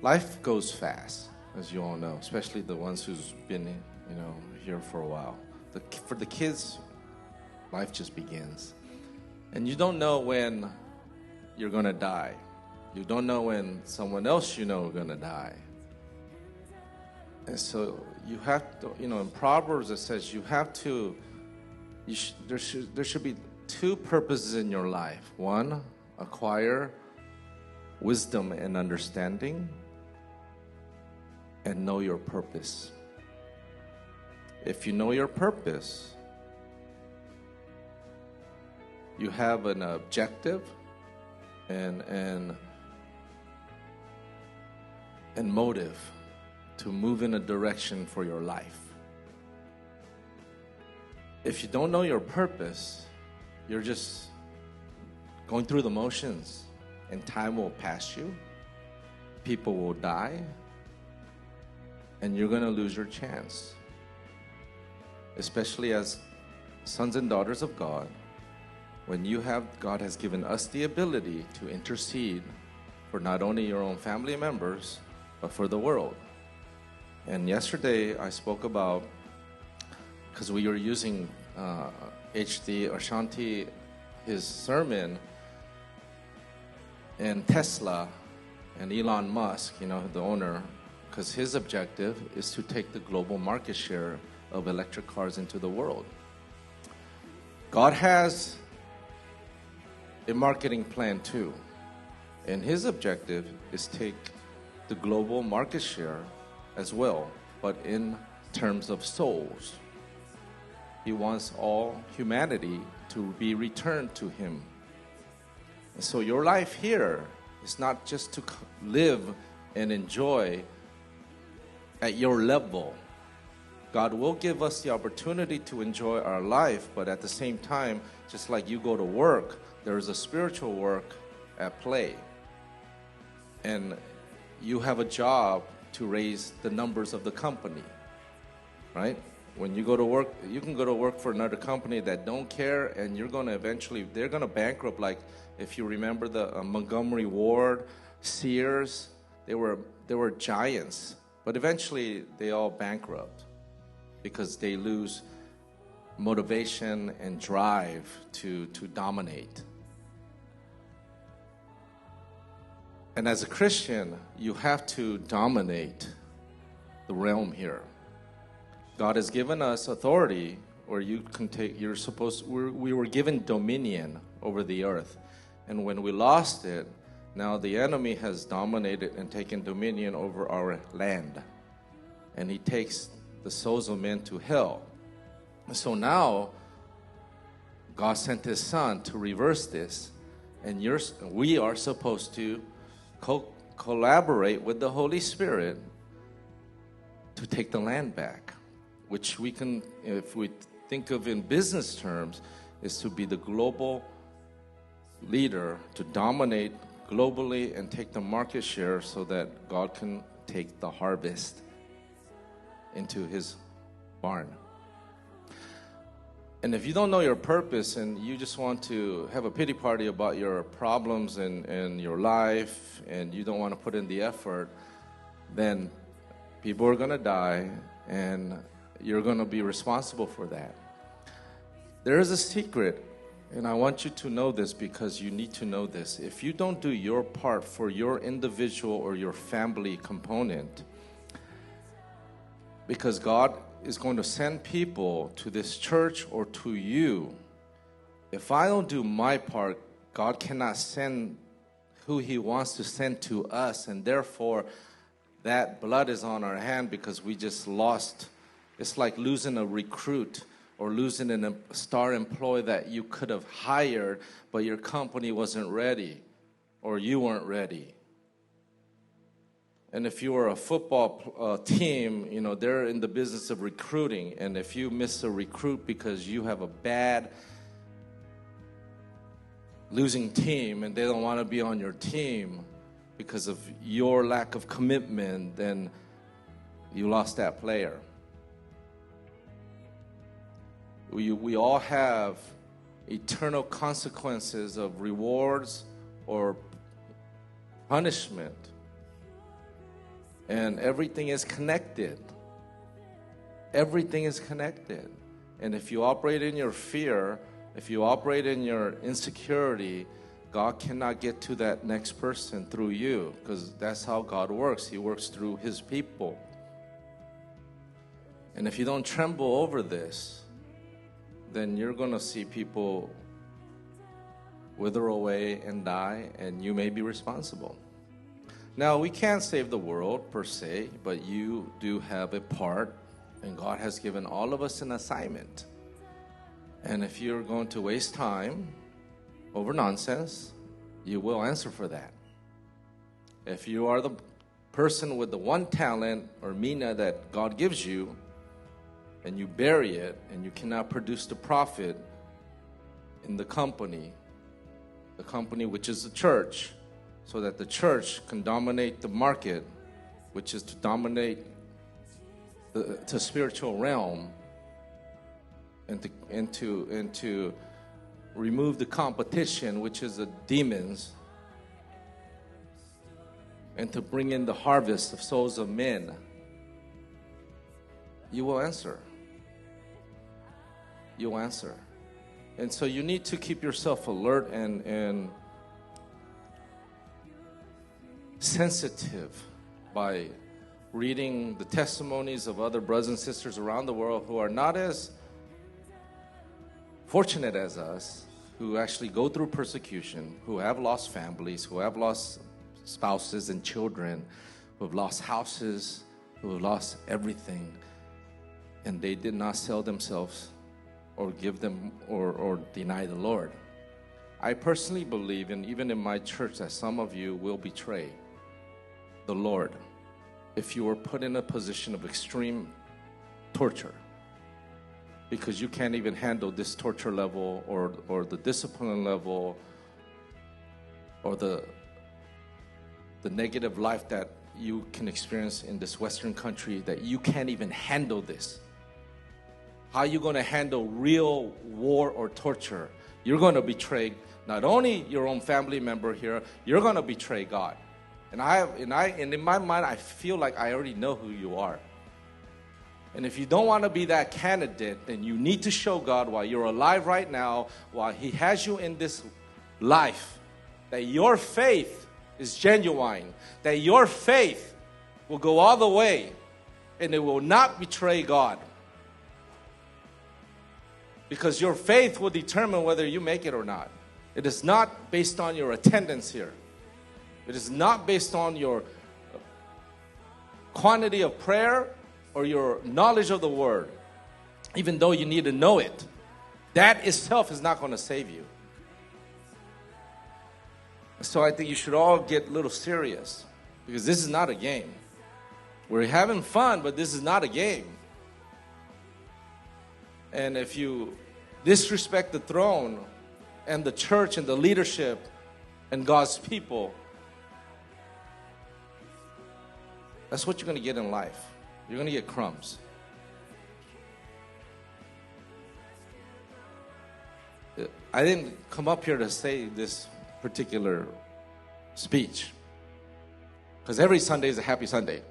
Life goes fast, as you all know, especially the ones who's been, here for a while. For the kids, life just begins. And you don't know when you're going to die. You don't know when someone else is going to die. And so you have to, in Proverbs it says you have to, there should be two purposes in your life. One, acquire wisdom and understanding, and know your purpose. If you know your purpose, you have an objective and motive to move in a direction for your life. If you don't know your purpose, you're just going through the motions, and time will pass you. People will die, and you're going to lose your chance. Especially as sons and daughters of God, when God has given us the ability to intercede for not only your own family members, but for the world. And yesterday I spoke about, because we were using H.D. Ashanti, his sermon, and Tesla and Elon Musk, the owner, because his objective is to take the global market share of electric cars into the world. God has a marketing plan too, and his objective is to take the global market share as well, but in terms of souls. He wants all humanity to be returned to him. And so your life here is not just to live and enjoy at your level. God will give us the opportunity to enjoy our life, but at the same time, just like you go to work, there is a spiritual work at play. And you have a job to raise the numbers of the company, right? When you go to work, you can go to work for another company that don't care, and they're going to bankrupt. Like if you remember the Montgomery Ward, Sears, they were giants, but eventually they all bankrupt because they lose motivation and drive to dominate. And as a Christian, you have to dominate the realm here. God has given us authority, or we were given dominion over the earth. And when we lost it, now the enemy has dominated and taken dominion over our land. And he takes the souls of men to hell. So now, God sent his son to reverse this. And we are supposed to collaborate with the Holy Spirit to take the land back, which we can, if we think of in business terms, is to be the global leader, to dominate globally and take the market share so that God can take the harvest into his barn. And if you don't know your purpose and you just want to have a pity party about your problems in your life and you don't want to put in the effort, then people are going to die and you're going to be responsible for that. There is a secret, and I want you to know this because you need to know this. If you don't do your part for your individual or your family component, because God is going to send people to this church or to you. If I don't do my part, God cannot send who he wants to send to us, and therefore that blood is on our hand because we just lost. It's like losing a recruit or losing a star employee that you could have hired, but your company wasn't ready or you weren't ready. And if you were a football team, they're in the business of recruiting. And if you miss a recruit because you have a bad losing team and they don't want to be on your team because of your lack of commitment, then you lost that player. We all have eternal consequences of rewards or punishment And everything is connected. Everything is connected. And if you operate in your fear, if you operate in your insecurity, God cannot get to that next person through you, because that's how God works. He works through His people. And if you don't tremble over this, then you're going to see people wither away and die, and you may be responsible. Now, we can't save the world per se, but you do have a part, and God has given all of us an assignment. And if you're going to waste time over nonsense, you will answer for that. If you are the person with the one talent or mina that God gives you, and you bury it, and you cannot produce the profit in the company which is the church, so that the church can dominate the market, which is to dominate the spiritual realm, and to remove the competition, which is the demons, and to bring in the harvest of souls of men, you will answer. You will answer. And so you need to keep yourself alert and sensitive by reading the testimonies of other brothers and sisters around the world who are not as fortunate as us, who actually go through persecution, who have lost families, who have lost spouses and children, who have lost houses, who have lost everything, and they did not sell themselves or give them or deny the Lord. I personally believe, and even in my church, that some of you will betray the Lord if you were put in a position of extreme torture, because you can't even handle this torture level or the discipline level or the negative life that you can experience in this Western country, that you can't even handle this. How are you going to handle real war or torture? You're going to betray not only your own family member here, you're going to betray God. And in my mind, I feel like I already know who you are. And if you don't want to be that candidate, then you need to show God while you're alive right now, while He has you in this life, that your faith is genuine, that your faith will go all the way, and it will not betray God. Because your faith will determine whether you make it or not. It is not based on your attendance here. It is not based on your quantity of prayer or your knowledge of the Word, even though you need to know it. That itself is not going to save you. So I think you should all get a little serious, because this is not a game. We're having fun, but this is not a game. And if you disrespect the throne and the church and the leadership and God's people, that's what you're going to get in life. You're going to get crumbs. I didn't come up here to say this particular speech, because every Sunday is a happy Sunday.